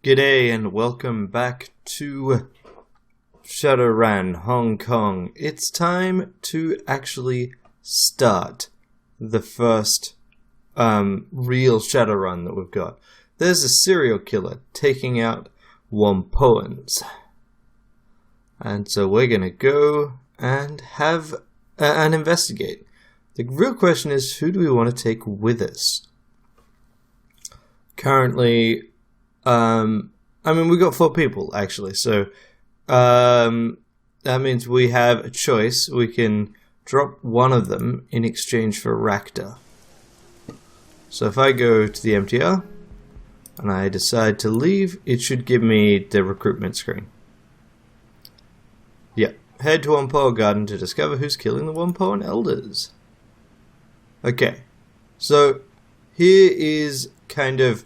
G'day and welcome back to Shadowrun Hong Kong. It's time to actually start the first real Shadowrun that we've got. There's a serial killer taking out Whampoans. And so we're going to go and have and investigate. The real question is, who do we want to take with us? Currently, we got 4 people, actually, so that means we have a choice. We can drop one of them in exchange for Ranneko. So if I go to the MTR and I decide to leave, it should give me the recruitment screen. Yep. Head to Whampoa Garden to discover who's killing the Whampoan elders. Okay, so here is kind of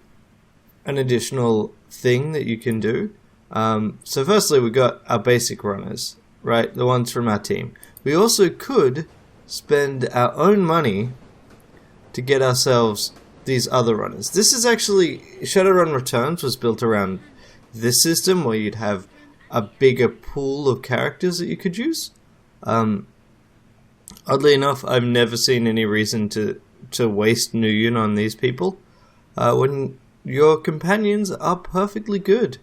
an additional thing that you can do. So firstly, we got our basic runners, right? The ones from our team. We also could spend our own money to get ourselves these other runners. This is actually, Shadowrun Returns was built around this system where you'd have a bigger pool of characters that you could use. Oddly enough, I've never seen any reason to waste Nguyen on these people when your companions are perfectly good.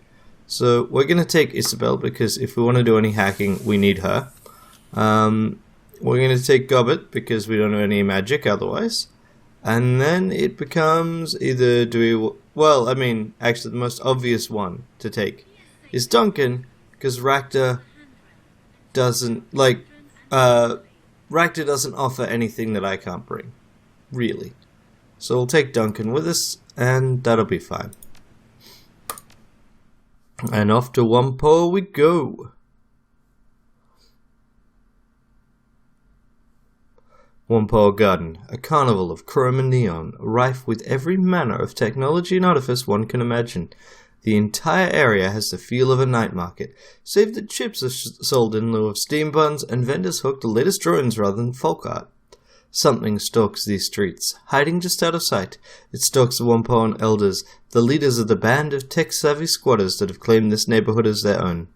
So we're going to take Isabel because if we want to do any hacking, we need her. We're going to take Gobbet because we don't know any magic otherwise. And then it becomes either actually the most obvious one to take is Duncan, because Ranneko doesn't offer anything that I can't bring, really. So we'll take Duncan with us, and that'll be fine. And off to Whampoa we go. Whampoa Garden, a carnival of chrome and neon, rife with every manner of technology and artifice one can imagine. The entire area has the feel of a night market, save that chips are sold in lieu of steam buns and vendors hook the latest drones rather than folk art. Something stalks these streets, hiding just out of sight. It stalks the Whampoan elders, the leaders of the band of tech-savvy squatters that have claimed this neighborhood as their own.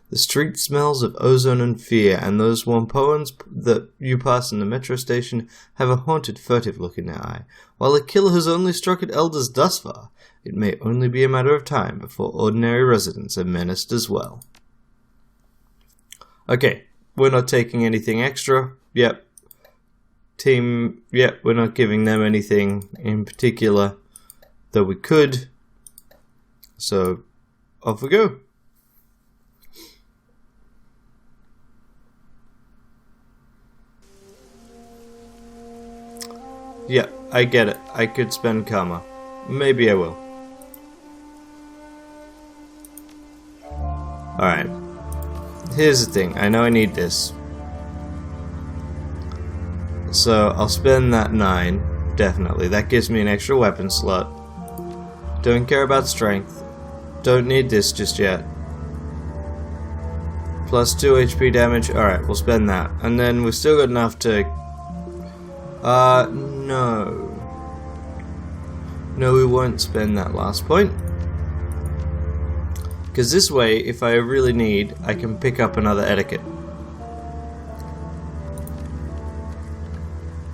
The street smells of ozone and fear, and those Whampoans that you pass in the metro station have a haunted, furtive look in their eye. While the killer has only struck at elders thus far, it may only be a matter of time before ordinary residents are menaced as well. Okay, we're not taking anything extra. Yep. Team, yep, we're not giving them anything in particular, though we could. So, off we go. Yeah, I get it. I could spend karma. Maybe I will. Alright. Here's the thing. I know I need this. So I'll spend that 9. Definitely. That gives me an extra weapon slot. Don't care about strength. Don't need this just yet. Plus 2 HP damage. Alright, we'll spend that. And then we've still got enough to... no. No, we won't spend that last point. Because this way, if I really need, I can pick up another etiquette.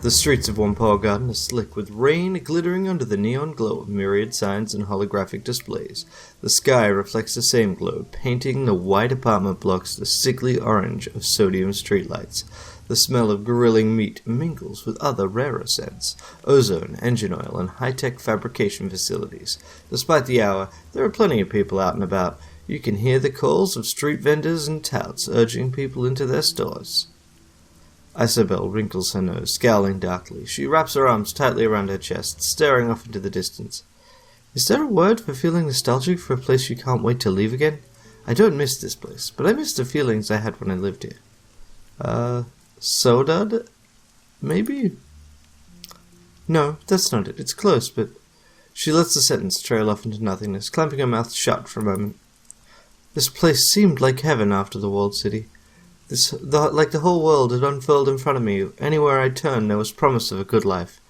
The streets of Whampoa Garden are slick with rain glittering under the neon glow of myriad signs and holographic displays. The sky reflects the same glow, painting the white apartment blocks the sickly orange of sodium streetlights. The smell of grilling meat mingles with other rarer scents, ozone, engine oil, and high-tech fabrication facilities. Despite the hour, there are plenty of people out and about. You can hear the calls of street vendors and touts urging people into their stores. Isabel wrinkles her nose, scowling darkly. She wraps her arms tightly around her chest, staring off into the distance. Is there a word for feeling nostalgic for a place you can't wait to leave again? I don't miss this place, but I miss the feelings I had when I lived here. Saudade? Maybe? No, that's not it. It's close, but... She lets the sentence trail off into nothingness, clamping her mouth shut for a moment. This place seemed like heaven after the walled city. Like the whole world had unfurled in front of me. Anywhere I turned, there was promise of a good life.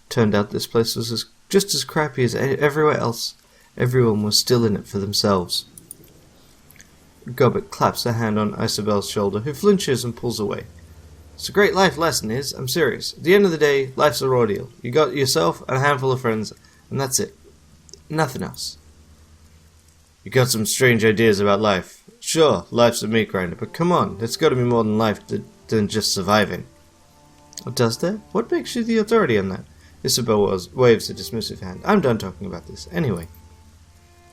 Turned out this place was just as crappy as everywhere else. Everyone was still in it for themselves. Gobbet claps a hand on Isabel's shoulder, who flinches and pulls away. It's a great life lesson, I'm serious. At the end of the day, life's a ordeal. You got yourself and a handful of friends, and that's it. Nothing else. You got some strange ideas about life. Sure, life's a meat grinder, but come on, there's got to be more than life than just surviving. Oh, does there? What makes you the authority on that? Isabel waves a dismissive hand. I'm done talking about this. Anyway.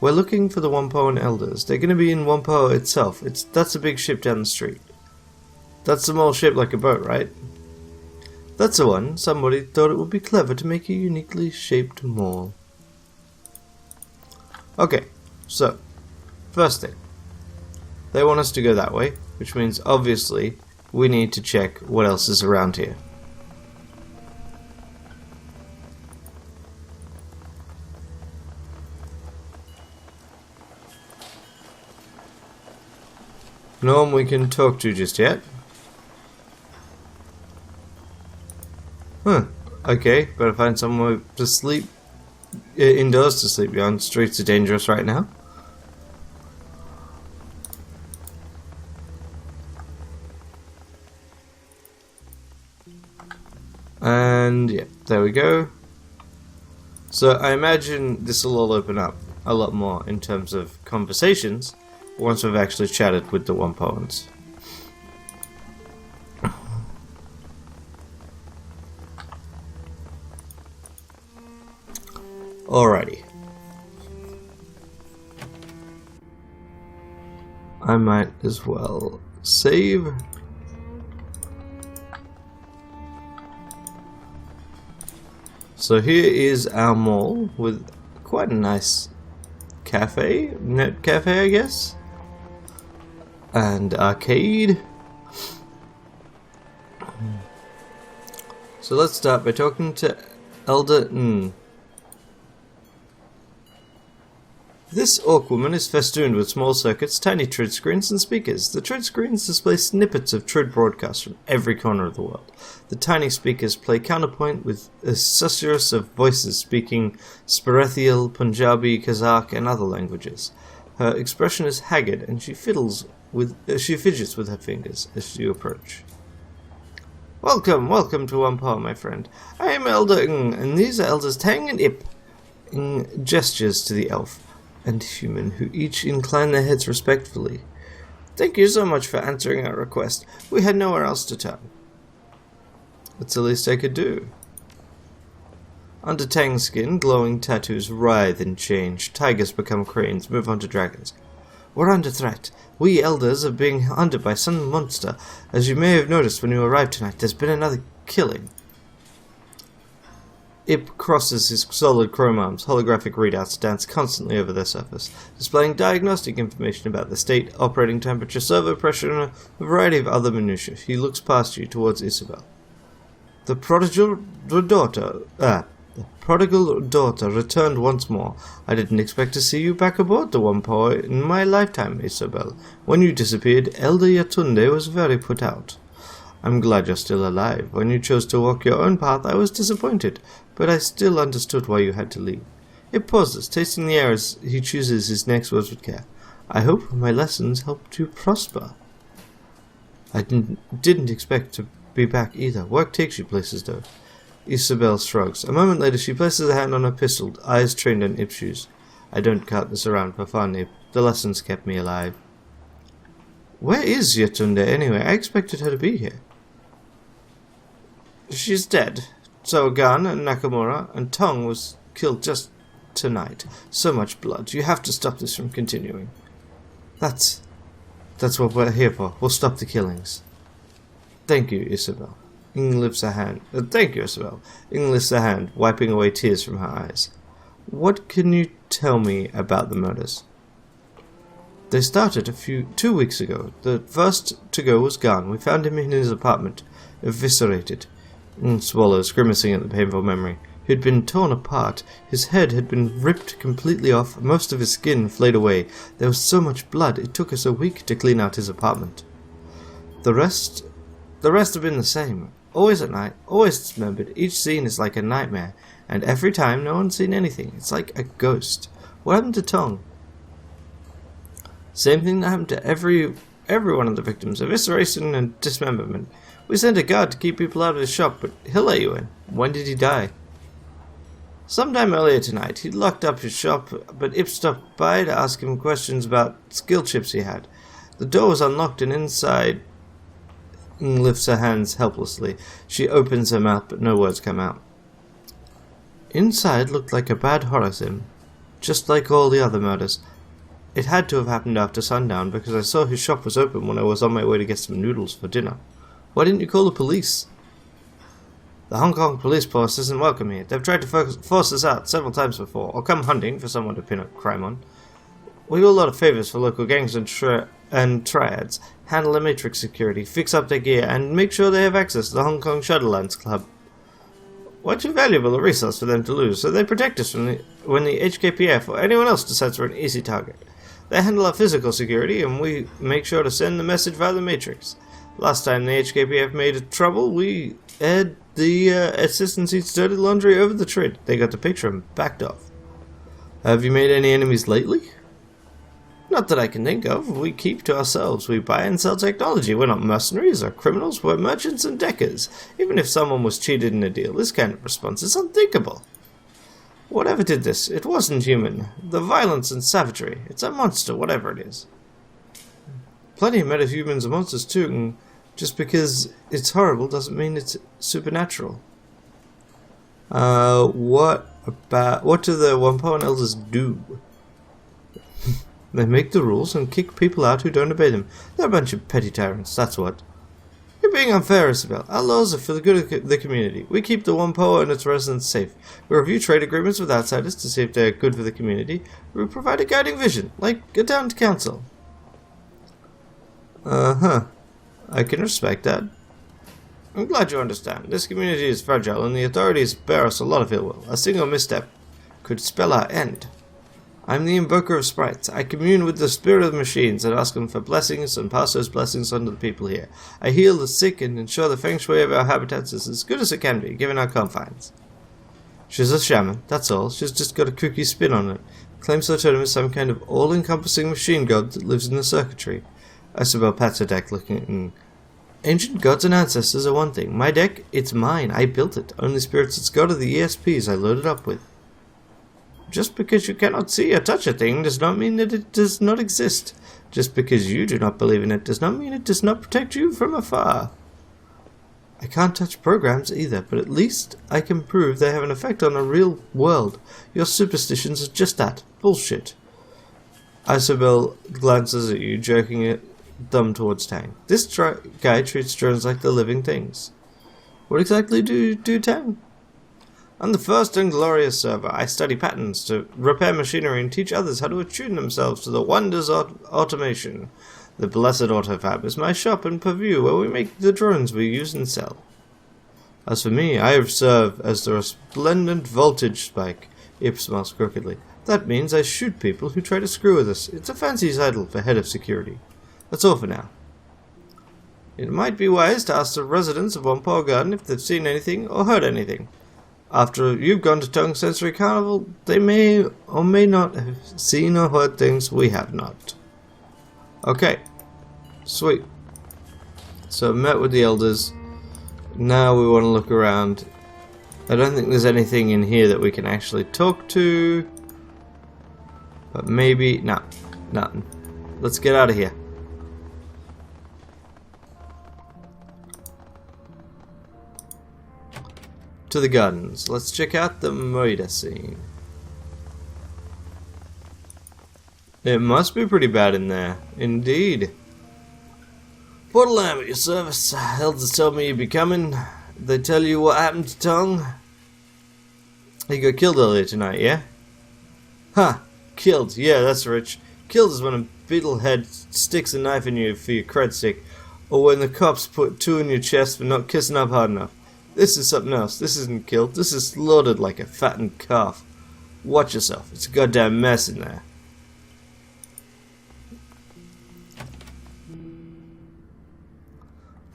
We're looking for the Whampoa elders. They're going to be in Whampoa itself. That's a big ship down the street. That's a small ship like a boat, right? That's the one. Somebody thought it would be clever to make a uniquely shaped mall. Okay, so, first thing. They want us to go that way, which means obviously we need to check what else is around here. No one we can talk to just yet. Huh. Okay, better find somewhere to sleep. Indoors to sleep beyond. Streets are dangerous right now. And yeah, there we go. So I imagine this will all open up a lot more in terms of conversations once we've actually chatted with the Whampoans. Alrighty. I might as well save. So here is our mall with quite a nice cafe, net cafe I guess, and arcade. So let's start by talking to Elder N. This orc woman is festooned with small circuits, tiny trid screens, and speakers. The trid screens display snippets of trid broadcasts from every corner of the world. The tiny speakers play counterpoint with a susurrus of voices speaking Sparethial, Punjabi, Kazakh, and other languages. Her expression is haggard, and she fidgets with her fingers as you approach. Welcome to Whampoa, my friend. I am Elder Ng, and these are Elders Tang and Ip. Ng gestures to the elf and human, who each incline their heads respectfully. Thank you so much for answering our request. We had nowhere else to turn. That's the least I could do. Under Tang's skin, glowing tattoos writhe and change. Tigers become cranes, move on to dragons. We're under threat. We elders are being hunted by some monster. As you may have noticed when you arrived tonight, there's been another killing. Ip crosses his solid chrome arms. Holographic readouts dance constantly over their surface, displaying diagnostic information about the state, operating temperature, servo pressure, and a variety of other minutiae. He looks past you towards Isabel. The prodigal daughter returned once more. I didn't expect to see you back aboard the Whampoa in my lifetime, Isabel. When you disappeared, Elder Yatunde was very put out. I'm glad you're still alive. When you chose to walk your own path, I was disappointed, but I still understood why you had to leave. It pauses, tasting the air as he chooses his next words with care. I hope my lessons helped you prosper. I didn't expect to be back either. Work takes you places, though. Isabel shrugs. A moment later, she places a hand on her pistol, eyes trained on Ip's shoes. I don't cart this around for fun, Ip. The lessons kept me alive. Where is Yatunde anyway? I expected her to be here. She's dead. So Gan and Nakamura and Tong was killed just tonight. So much blood. You have to stop this from continuing. That's what we're here for. We'll stop the killings. Thank you, Isabel. Ing lifts a hand. Thank you, Isabel. Ing lifts a hand, wiping away tears from her eyes. What can you tell me about the murders? They started 2 weeks ago. The first to go was Gan. We found him in his apartment, eviscerated. Swallows, grimacing at the painful memory. He had been torn apart. His head had been ripped completely off. Most of his skin flayed away. There was so much blood, it took us a week to clean out his apartment. The rest have been the same. Always at night, always dismembered. Each scene is like a nightmare, and every time no one's seen anything. It's like a ghost. What happened to Tong? Same thing that happened to every one of the victims. Evisceration and dismemberment. We sent a guard to keep people out of his shop, but he'll let you in. When did he die? Sometime earlier tonight. He locked up his shop, but Ip stopped by to ask him questions about skill chips he had. The door was unlocked and inside... lifts her hands helplessly. She opens her mouth, but no words come out. Inside looked like a bad horror sim, just like all the other murders. It had to have happened after sundown, because I saw his shop was open when I was on my way to get some noodles for dinner. Why didn't you call the police? The Hong Kong police force isn't welcome here. They've tried to force us out several times before, or come hunting for someone to pin a crime on. We do a lot of favors for local gangs and triads, handle the Matrix security, fix up their gear, and make sure they have access to the Hong Kong Shadowlands Club. We're too valuable a resource for them to lose, so they protect us from when the HKPF or anyone else decides we're an easy target. They handle our physical security, and we make sure to send the message via the Matrix. Last time the HKPF made trouble, we had the assistants dirty laundry over the Trid. They got the picture and backed off. Have you made any enemies lately? Not that I can think of. We keep to ourselves. We buy and sell technology. We're not mercenaries or criminals. We're merchants and deckers. Even if someone was cheated in a deal, this kind of response is unthinkable. Whatever did this, it wasn't human. The violence and savagery. It's a monster, whatever it is. Plenty of metahumans are monsters too, and just because it's horrible doesn't mean it's supernatural. What do the Whampoa elders do? They make the rules and kick people out who don't obey them. They're a bunch of petty tyrants, that's what. You're being unfair, Isabel. Our laws are for the good of the community. We keep the Whampoa and its residents safe. We review trade agreements with outsiders to see if they're good for the community. We provide a guiding vision, like a town council. Uh-huh. I can respect that. I'm glad you understand. This community is fragile, and the authorities bear us a lot of ill will. A single misstep could spell our end. I'm the invoker of sprites. I commune with the spirit of the machines and ask them for blessings and pass those blessings on to the people here. I heal the sick and ensure the feng shui of our habitats is as good as it can be, given our confines. She's a shaman, that's all. She's just got a kooky spin on it. Claims her totem is some kind of all-encompassing machine god that lives in the circuitry. Isabel pats her deck, looking at Ancient gods and ancestors are one thing. My deck, it's mine. I built it. Only spirits that's got are the ESPs I loaded up with. Just because you cannot see or touch a thing does not mean that it does not exist. Just because you do not believe in it does not mean it does not protect you from afar. I can't touch programs either, but at least I can prove they have an effect on the real world. Your superstitions are just that. Bullshit. Isabel glances at you, jerking a thumb towards Tang. This guy treats drones like they're living things. What exactly do you do, Tang? On the first and glorious server, I study patterns to repair machinery and teach others how to attune themselves to the wonders of automation. The blessed Autofab is my shop and purview where we make the drones we use and sell. As for me, I serve as the resplendent voltage spike. Ip smiles crookedly. That means I shoot people who try to screw with us. It's a fancy title for head of security. That's all for now. It might be wise to ask the residents of Whampoa Garden if they've seen anything or heard anything. After you've gone to Tongue Sensory Carnival, they may or may not have seen or heard things we have not. Okay. Sweet. So met with the elders. Now we want to look around. I don't think there's anything in here that we can actually talk to. But maybe... no. Nothing. Let's get out of here. To the gardens. Let's check out the murder scene. It must be pretty bad in there. Indeed. Portal Lamb at your service. Elders told me you'd be coming. They tell you what happened to Tongue? He got killed earlier tonight, yeah? Huh. Killed. Yeah, that's rich. Killed is when a beetlehead sticks a knife in you for your cred stick, or when the cops put two in your chest for not kissing up hard enough. This is something else. This isn't killed. This is slaughtered like a fattened calf. Watch yourself. It's a goddamn mess in there.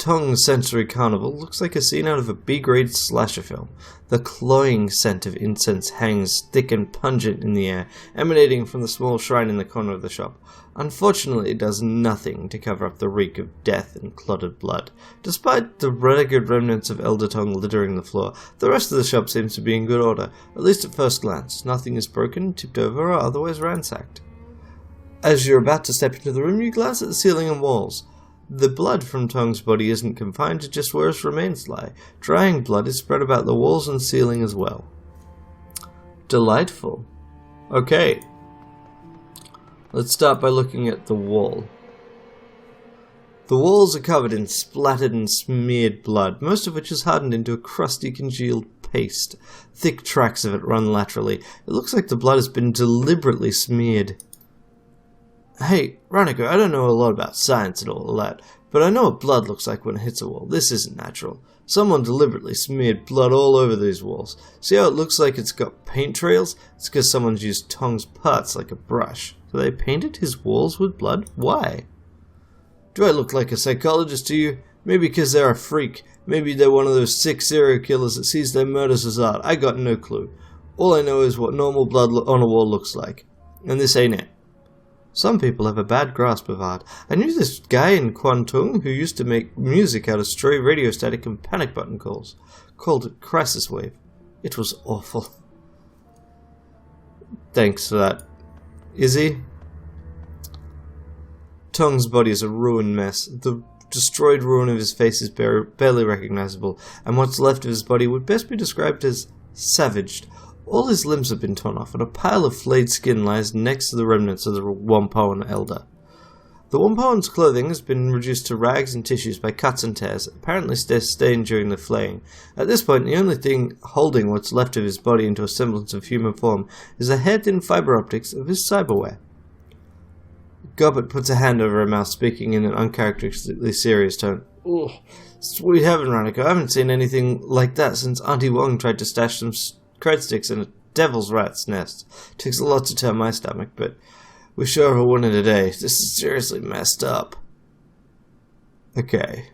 Tong's sensory carnival looks like a scene out of a B-grade slasher film. The cloying scent of incense hangs thick and pungent in the air, emanating from the small shrine in the corner of the shop. Unfortunately, it does nothing to cover up the reek of death and clotted blood. Despite the ragged remnants of Elder Tong littering the floor, the rest of the shop seems to be in good order, at least at first glance. Nothing is broken, tipped over, or otherwise ransacked. As you're about to step into the room, you glance at the ceiling and walls. The blood from Tong's body isn't confined to just where his remains lie. Drying blood is spread about the walls and ceiling as well. Delightful. Okay. Let's start by looking at the wall. The walls are covered in splattered and smeared blood, most of which is hardened into a crusty, congealed paste. Thick tracks of it run laterally. It looks like the blood has been deliberately smeared. Hey, Ranneko, I don't know a lot about science and all that, but I know what blood looks like when it hits a wall. This isn't natural. Someone deliberately smeared blood all over these walls. See how it looks like it's got paint trails? It's because someone's used Tong's parts like a brush. So they painted his walls with blood? Why? Do I look like a psychologist to you? Maybe because they're a freak. Maybe they're one of those sick serial killers that sees their murders as art. I got no clue. All I know is what normal blood on a wall looks like. And this ain't it. Some people have a bad grasp of art. I knew this guy in Kwantung who used to make music out of stray radio static and panic button calls. Called it Crisis Wave. It was awful. Thanks for that. Izzy? Tong's body is a ruined mess. The destroyed ruin of his face is barely recognizable, and what's left of his body would best be described as savaged. All his limbs have been torn off, and a pile of flayed skin lies next to the remnants of the Whampoan elder. The Whampoan's clothing has been reduced to rags and tissues by cuts and tears, apparently sustained during the flaying. At this point, the only thing holding what's left of his body into a semblance of human form is the hair-thin fiber optics of his cyberware. Gobbert puts a hand over her mouth, speaking in an uncharacteristically serious tone. "Ugh, sweet heaven, Ranneko, I haven't seen anything like that since Auntie Wong tried to stash some cred sticks in a devil's rat's nest. Takes a lot to turn my stomach, but we sure have one in a day. This is seriously messed up." Okay.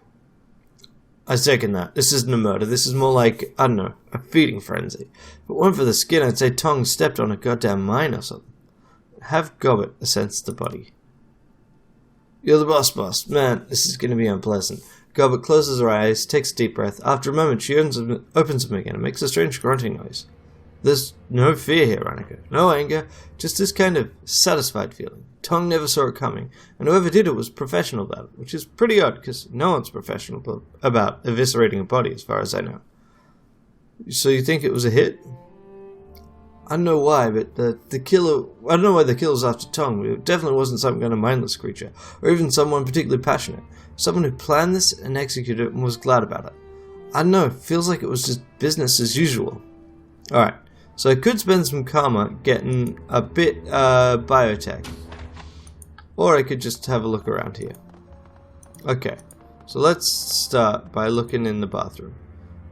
I second that. This isn't a murder. This is more like, I don't know, a feeding frenzy. If it weren't for the skin, I'd say Tong stepped on a goddamn mine or something. Have Gobbert assess the body. "You're the boss. Man, this is going to be unpleasant." Gobbert closes her eyes, takes a deep breath. After a moment, she opens them again and makes a strange grunting noise. There's no fear here, Ranneko. No anger, just this kind of satisfied feeling. Tong never saw it coming, and whoever did it was professional about it, which is pretty odd, because no one's professional about eviscerating a body, as far as I know. So you think it was a hit? I don't know why, but the killer... I don't know why the killer's after Tong, but it definitely wasn't some kind of mindless creature, or even someone particularly passionate. Someone who planned this and executed it and was glad about it. I don't know, it feels like it was just business as usual. Alright, so I could spend some karma getting a bit biotech. Or I could just have a look around here. Okay, so let's start by looking in the bathroom.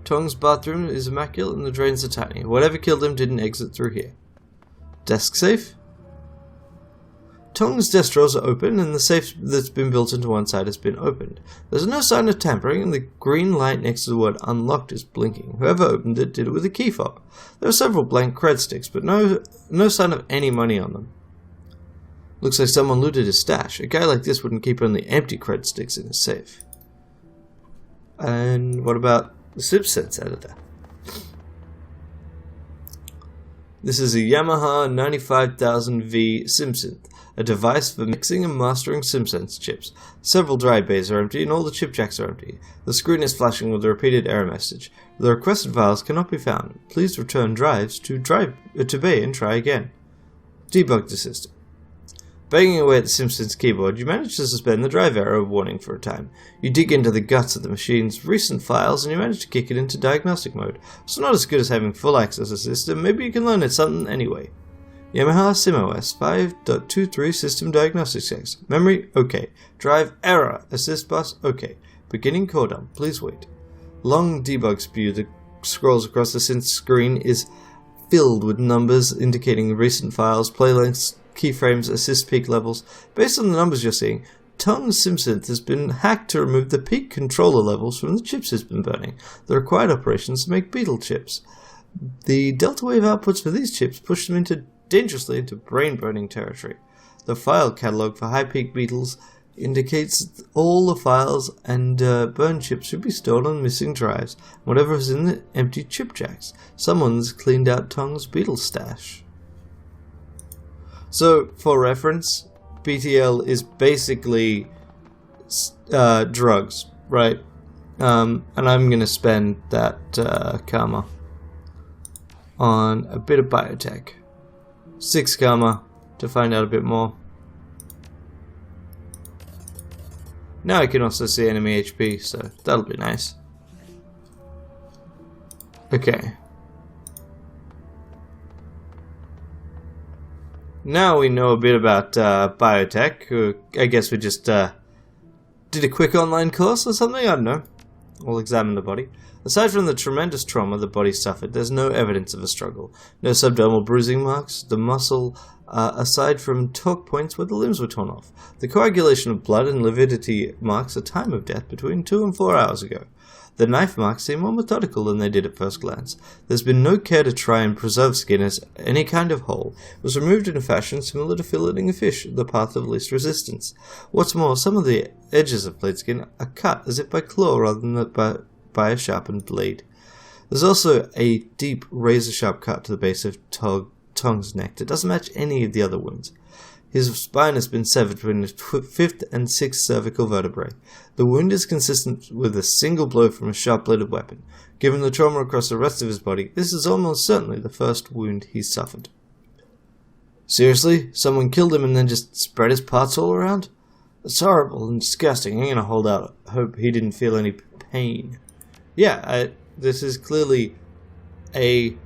Tong's bathroom is immaculate and the drains are tiny. Whatever killed him didn't exit through here. Desk safe? Tong's desk drawers are open and the safe that's been built into one side has been opened. There's no sign of tampering and the green light next to the word unlocked is blinking. Whoever opened it did it with a key fob. There are several blank cred sticks, but no sign of any money on them. Looks like someone looted his stash. A guy like this wouldn't keep only empty cred sticks in his safe. And what about the SimSense editor? This is a Yamaha 95000V SimSynth, a device for mixing and mastering SimSense chips. Several drive bays are empty and all the chip jacks are empty. The screen is flashing with a repeated error message. The requested files cannot be found. Please return drives to bay and try again. Debug the system. Banging away at the SimSense keyboard, you manage to suspend the drive error warning for a time. You dig into the guts of the machine's recent files and you manage to kick it into diagnostic mode. It's not as good as having full access to the system, maybe you can learn it something anyway. Yamaha SimOS 5.23 System Diagnostics Text. Memory, OK. Drive error. Assist bus, OK. Beginning codon, please wait. Long debug spew that scrolls across the synth screen is filled with numbers indicating recent files, play lengths, keyframes, assist peak levels. Based on the numbers you're seeing, Tong's SimSynth has been hacked to remove the peak controller levels from the chips it's been burning, the required operations to make beetle chips. The delta wave outputs for these chips push them dangerously into brain-burning territory. The file catalog for high-peak beetles indicates that all the files and burn chips should be stored on missing drives, whatever is in the empty chip jacks. Someone's cleaned out Tong's beetle stash. So, for reference, BTL is basically drugs, right? And I'm going to spend that karma on a bit of biotech. 6 karma to find out a bit more. Now I can also see enemy HP, so that'll be nice. Okay. Now we know a bit about biotech. I guess we just did a quick online course or something? I don't know. We'll examine the body. Aside from the tremendous trauma the body suffered, there's no evidence of a struggle. No subdermal bruising marks. The muscle, aside from torque points where the limbs were torn off. The coagulation of blood and lividity marks a time of death between 2 and 4 hours ago. The knife marks seem more methodical than they did at first glance. There's been no care to try and preserve skin as any kind of hole. It was removed in a fashion similar to filleting a fish, the path of least resistance. What's more, some of the edges of blade skin are cut as if by claw rather than by a sharpened blade. There's also a deep razor-sharp cut to the base of Tong's neck that doesn't match any of the other wounds. His spine has been severed between his 5th and 6th cervical vertebrae. The wound is consistent with a single blow from a sharp-bladed weapon. Given the trauma across the rest of his body, this is almost certainly the first wound he's suffered. Seriously? Someone killed him and then just spread his parts all around? That's horrible and disgusting. I'm gonna hold out hope he didn't feel any pain. Yeah, this is clearly a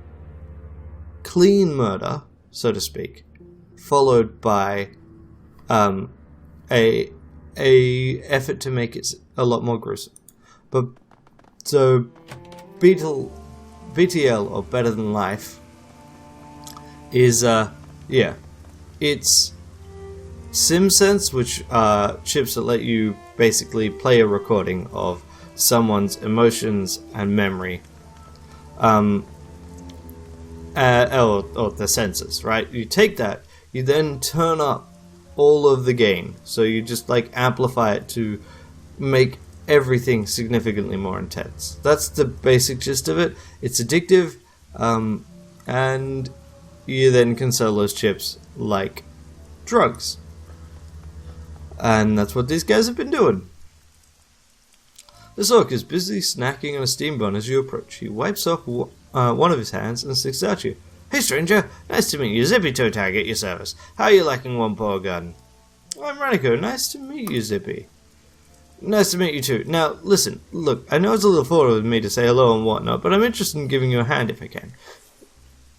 clean murder, so to speak, followed by a effort to make it a lot more gruesome. But so BTL, or Better Than Life, is it's SimSense, which are chips that let you basically play a recording of someone's emotions and memory, or the senses, right? You take that, you then turn up all of the gain, so you just like amplify it to make everything significantly more intense. That's the basic gist of it. It's addictive, and you then can sell those chips like drugs. And that's what these guys have been doing. This orc is busy snacking on a steam bun as you approach. He wipes off one of his hands and sticks out you. Hey stranger, nice to meet you. Zippy Toe Tag at your service. How are you liking Whampoa Garden? I'm Ranneko. Nice to meet you, Zippy. Nice to meet you too. Now, listen, look, I know it's a little forward of me to say hello and whatnot, but I'm interested in giving you a hand if I can.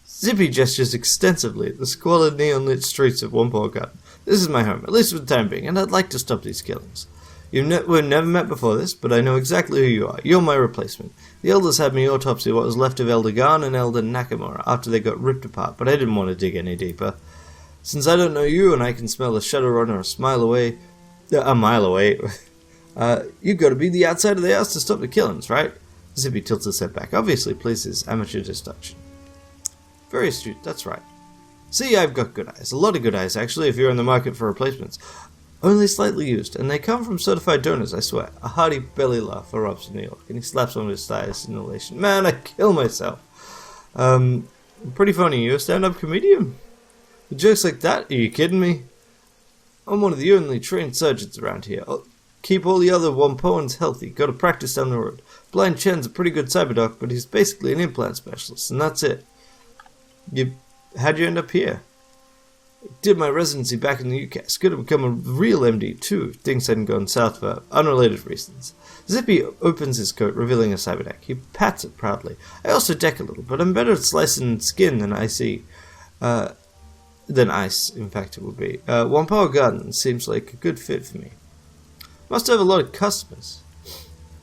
Zippy gestures extensively at the squalid neon-lit streets of Whampoa Garden. This is my home, at least for the time being, and I'd like to stop these killings. We've never met before this, but I know exactly who you are. You're my replacement. The elders had me autopsy what was left of Elder Garn and Elder Nakamura after they got ripped apart, but I didn't want to dig any deeper. Since I don't know you and I can smell the Shadowrun a mile away, you got to be the outside of the house to stop the killings, right? Zippy tilts his head back, obviously pleased his amateur deduction. Very astute, that's right. See, I've got good eyes. A lot of good eyes, actually, if you're in the market for replacements. Only slightly used, and they come from certified donors, I swear. A hearty belly laugh erupts in New York, and he slaps one of his thighs in elation. Man, I kill myself. Pretty funny, you a stand-up comedian? With jokes like that? Are you kidding me? I'm one of the only trained surgeons around here. I'll keep all the other Whampoans healthy. Got to practice down the road. Blind Chen's a pretty good cyberdoc, but he's basically an implant specialist, and that's it. How'd you end up here? Did my residency back in the UCAS. Could have become a real MD too if things hadn't gone south for unrelated reasons. Zippy opens his coat, revealing a cyberdeck. He pats it proudly. I also deck a little, but I'm better at slicing skin than ice, in fact it would be. Whampoa Garden seems like a good fit for me. Must have a lot of customers.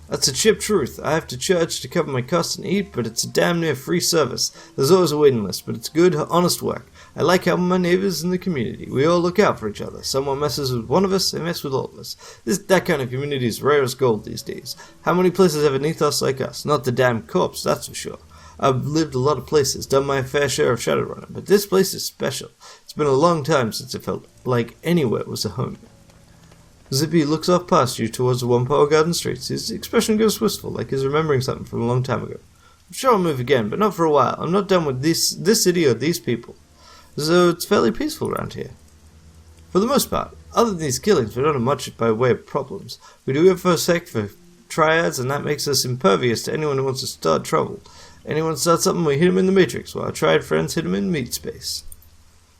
That's a chip truth. I have to charge to cover my costs and eat, but it's a damn near free service. There's always a waiting list, but it's good, honest work. I like how my neighbors in the community, we all look out for each other. Someone messes with one of us, they mess with all of us. That kind of community is rare as gold these days. How many places have an ethos like us? Not the damn corpse, that's for sure. I've lived a lot of places, done my fair share of Shadowrun, but this place is special. It's been a long time since it felt like anywhere was a home. Zippy looks off past you towards the Whampoa garden streets. His expression goes wistful, like he's remembering something from a long time ago. I'm sure I'll move again, but not for a while. I'm not done with this city or these people. So it's fairly peaceful around here. For the most part. Other than these killings, we don't have much by way of problems. We do have a sec for triads, and that makes us impervious to anyone who wants to start trouble. Anyone starts something, we hit him in the Matrix, while our triad friends hit him in meat space.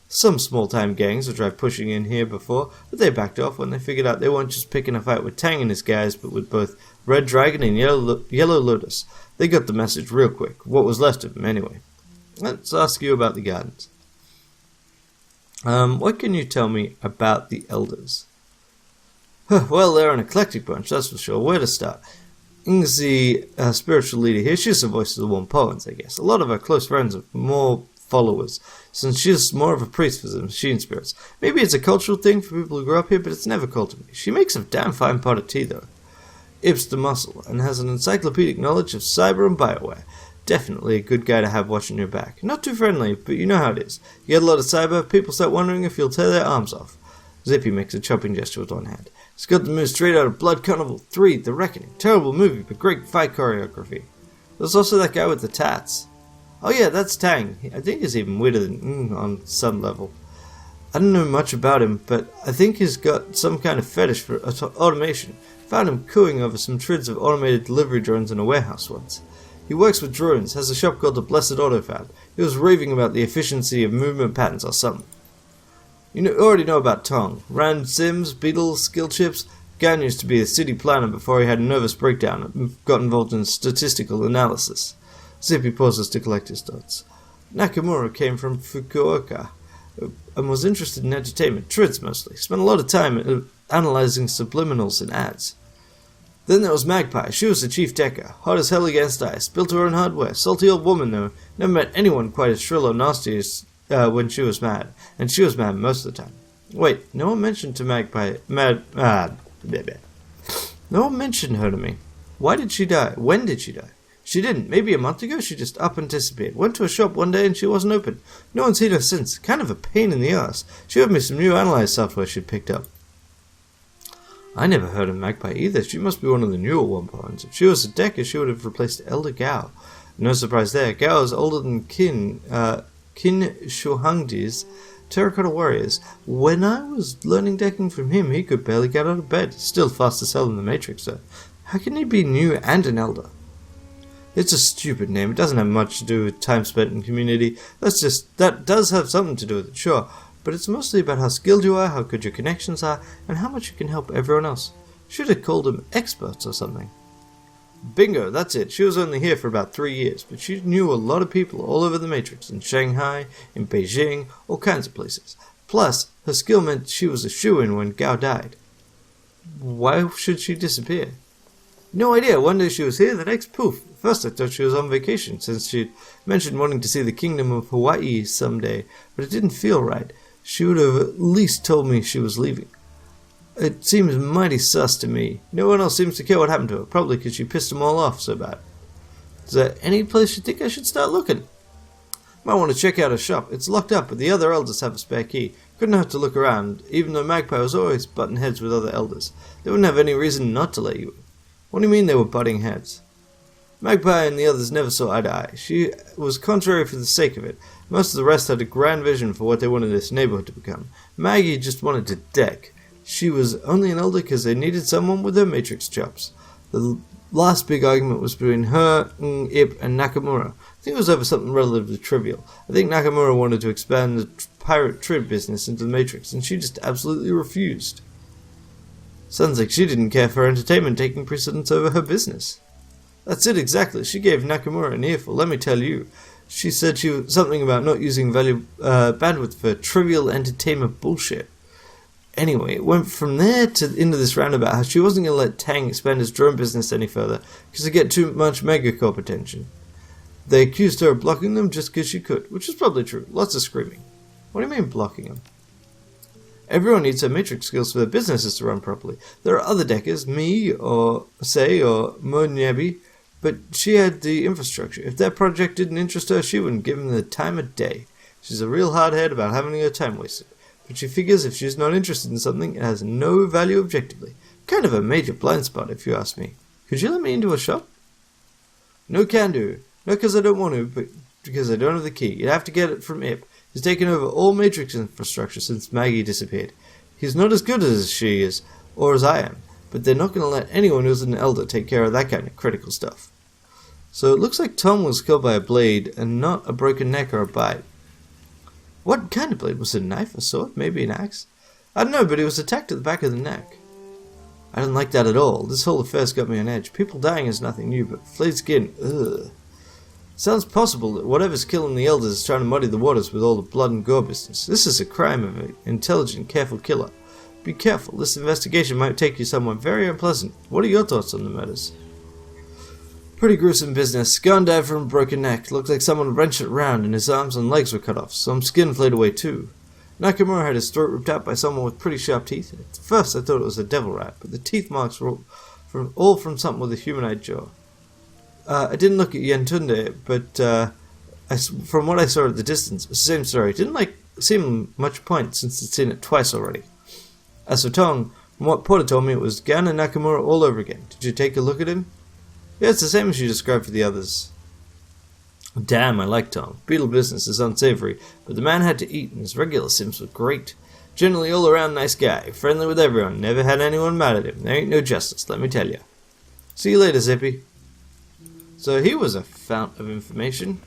Some small-time gangs have tried pushing in here before, but they backed off when they figured out they weren't just picking a fight with Tang and his guys, but with both Red Dragon and Yellow Lotus. They got the message real quick, what was left of them anyway. Let's ask you about the gardens. What can you tell me about the Elders? Well, they're an eclectic bunch, that's for sure. Where to start? Ing's the spiritual leader here. She's the voice of the Whampoans, I guess. A lot of her close friends have more followers, since she's more of a priest for the machine spirits. Maybe it's a cultural thing for people who grew up here, but it's never called to me. She makes a damn fine pot of tea, though. Ib's the muscle, and has an encyclopedic knowledge of cyber and bioware. Definitely a good guy to have watching your back. Not too friendly, but you know how it is. You get a lot of cyber, people start wondering if you'll tear their arms off. Zippy makes a chopping gesture with one hand. It's got the move straight out of Blood Carnival 3, The Reckoning. Terrible movie, but great fight choreography. There's also that guy with the tats. Oh yeah, that's Tang. I think he's even weirder than on some level. I don't know much about him, but I think he's got some kind of fetish for automation. Found him cooing over some trids of automated delivery drones in a warehouse once. He works with drones, has a shop called the Blessed Autofab. He was raving about the efficiency of movement patterns or something. You already know about Tong. Ran Sims, Beetles, skill chips. Gan used to be a city planner before he had a nervous breakdown and got involved in statistical analysis. Zippy pauses to collect his thoughts. Nakamura came from Fukuoka and was interested in entertainment, trids mostly. Spent a lot of time analyzing subliminals in ads. Then there was Magpie. She was the chief decker. Hot as hell against ice. Built her own hardware. Salty old woman, though. Never met anyone quite as shrill or nasty as when she was mad. And she was mad most of the time. Wait, no one mentioned to Magpie... No one mentioned her to me. Why did she die? When did she die? She didn't. Maybe a month ago she just up and disappeared. Went to a shop one day and she wasn't open. No one's seen her since. Kind of a pain in the ass. She owed me some new analyze software she'd picked up. I never heard of Magpie either. She must be one of the newer Whampoans. If she was a decker, she would have replaced Elder Gao. No surprise there. Gao is older than Qin Shuhangji's terracotta warriors. When I was learning decking from him, he could barely get out of bed. Still fast as hell in the Matrix, though. How can he be new and an elder? It's a stupid name. It doesn't have much to do with time spent in community. That does have something to do with it, sure. But it's mostly about how skilled you are, how good your connections are, and how much you can help everyone else. Should have called them experts or something. Bingo, that's it. She was only here for about 3 years, but she knew a lot of people all over the Matrix, in Shanghai, in Beijing, all kinds of places. Plus, her skill meant she was a shoo-in when Gao died. Why should she disappear? No idea. One day she was here, the next poof. First I thought she was on vacation, since she'd mentioned wanting to see the Kingdom of Hawaii someday, but it didn't feel right. She would have at least told me she was leaving. It seems mighty sus to me. No one else seems to care what happened to her, probably because she pissed them all off so bad. Is there any place you think I should start looking? Might want to check out her shop. It's locked up, but the other elders have a spare key. Couldn't hurt to look around, even though Magpie was always butting heads with other elders. They wouldn't have any reason not to let you in. What do you mean they were butting heads? Magpie and the others never saw eye to eye. She was contrary for the sake of it. Most of the rest had a grand vision for what they wanted this neighborhood to become. Maggie just wanted to deck. She was only an elder because they needed someone with their matrix chops. The last big argument was between her, Ip, and Nakamura. I think it was over something relatively trivial. I think Nakamura wanted to expand the pirate trade business into the matrix, and she just absolutely refused. Sounds like she didn't care for entertainment taking precedence over her business. That's it exactly. She gave Nakamura an earful, let me tell you. She said something about not using bandwidth for trivial entertainment bullshit. Anyway, it went from there to into this roundabout how she wasn't going to let Tang expand his drone business any further because they get too much megacorp attention. They accused her of blocking them just because she could, which is probably true. Lots of screaming. What do you mean blocking him? Everyone needs their matrix skills for their businesses to run properly. There are other deckers, me, or Monyebi, but she had the infrastructure. If that project didn't interest her, she wouldn't give him the time of day. She's a real hardhead about having her time wasted. But she figures if she's not interested in something, it has no value objectively. Kind of a major blind spot, if you ask me. Could you let me into a shop? No can do. Not because I don't want to, but because I don't have the key. You'd have to get it from Ip. He's taken over all Matrix infrastructure since Maggie disappeared. He's not as good as she is, or as I am, but they're not going to let anyone who's an elder take care of that kind of critical stuff. So it looks like Tom was killed by a blade, and not a broken neck or a bite. What kind of blade? Was it a knife, a sword, maybe an axe? I don't know, but he was attacked at the back of the neck. I don't like that at all. This whole affair's got me on edge. People dying is nothing new, but flayed skin, ugh. Sounds possible that whatever's killing the elders is trying to muddy the waters with all the blood and gore business. This is a crime of an intelligent, careful killer. Be careful, this investigation might take you somewhere very unpleasant. What are your thoughts on the murders? Pretty gruesome business. Gone died from a broken neck. Looked like someone wrenched it round and his arms and legs were cut off. Some skin flayed away too. Nakamura had his throat ripped out by someone with pretty sharp teeth. At first I thought it was a devil rat, but the teeth marks were all from something with a humanoid jaw. I didn't look at Yentunde, but from what I saw at the distance, it was the same story. It didn't seem much point since I'd seen it twice already. As for Tong, from what Porter told me, it was Gan and Nakamura all over again. Did you take a look at him? Yeah, it's the same as you described for the others. Damn, I like Tong. Beetle business is unsavory, but the man had to eat, and his regular sims were great. Generally all around nice guy, friendly with everyone, never had anyone mad at him. There ain't no justice, let me tell ya. See you later, Zippy. So he was a fount of information.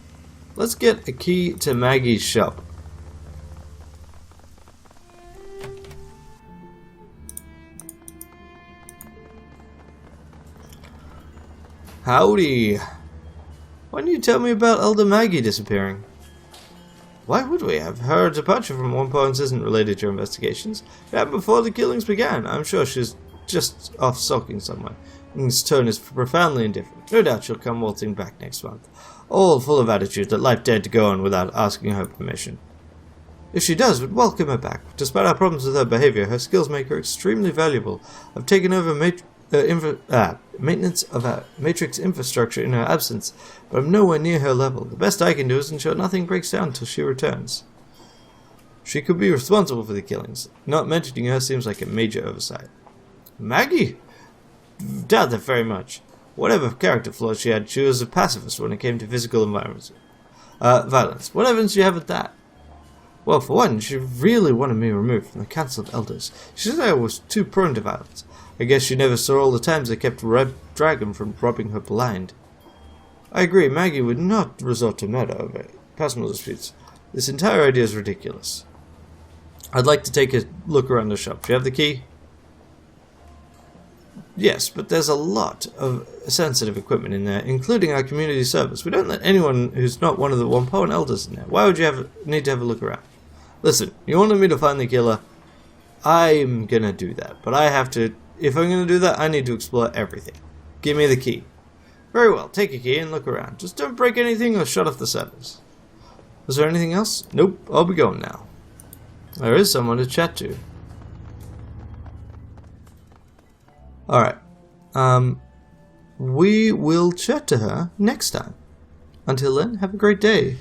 Let's get a key to Maggie's shop. Howdy. Why didn't you tell me about Elder Maggie disappearing? Why would we have? Her departure from Whampoa isn't related to your investigations. It happened before the killings began. I'm sure she's just off sulking somewhere. And his tone is profoundly indifferent. No doubt she'll come waltzing back next month, all full of attitude that life dared to go on without asking her permission. If she does, we'd welcome her back. Despite our problems with her behavior, her skills make her extremely valuable. I've taken over maintenance of our matrix infrastructure in her absence, but I'm nowhere near her level. The best I can do is ensure nothing breaks down until she returns. She could be responsible for the killings. Not mentioning her seems like a major oversight. Maggie? Doubt that very much. Whatever character flaws she had, she was a pacifist when it came to physical violence. What evidence do you have of that? Well, for one, she really wanted me removed from the Council of Elders. She said I was too prone to violence. I guess she never saw all the times I kept Red Dragon from robbing her blind. I agree, Maggie would not resort to murder over personal disputes. This entire idea is ridiculous. I'd like to take a look around the shop. Do you have the key? Yes, but there's a lot of sensitive equipment in there, including our community service. We don't let anyone who's not one of the Whampoa elders in there. Why would you need to have a look around? Listen, you wanted me to find the killer. I'm gonna do that, but I have to... If I'm gonna do that, I need to explore everything. Give me the key. Very well, take a key and look around. Just don't break anything or shut off the servers. Is there anything else? Nope, I'll be going now. There is someone to chat to. Alright. We will chat to her next time. Until then, have a great day.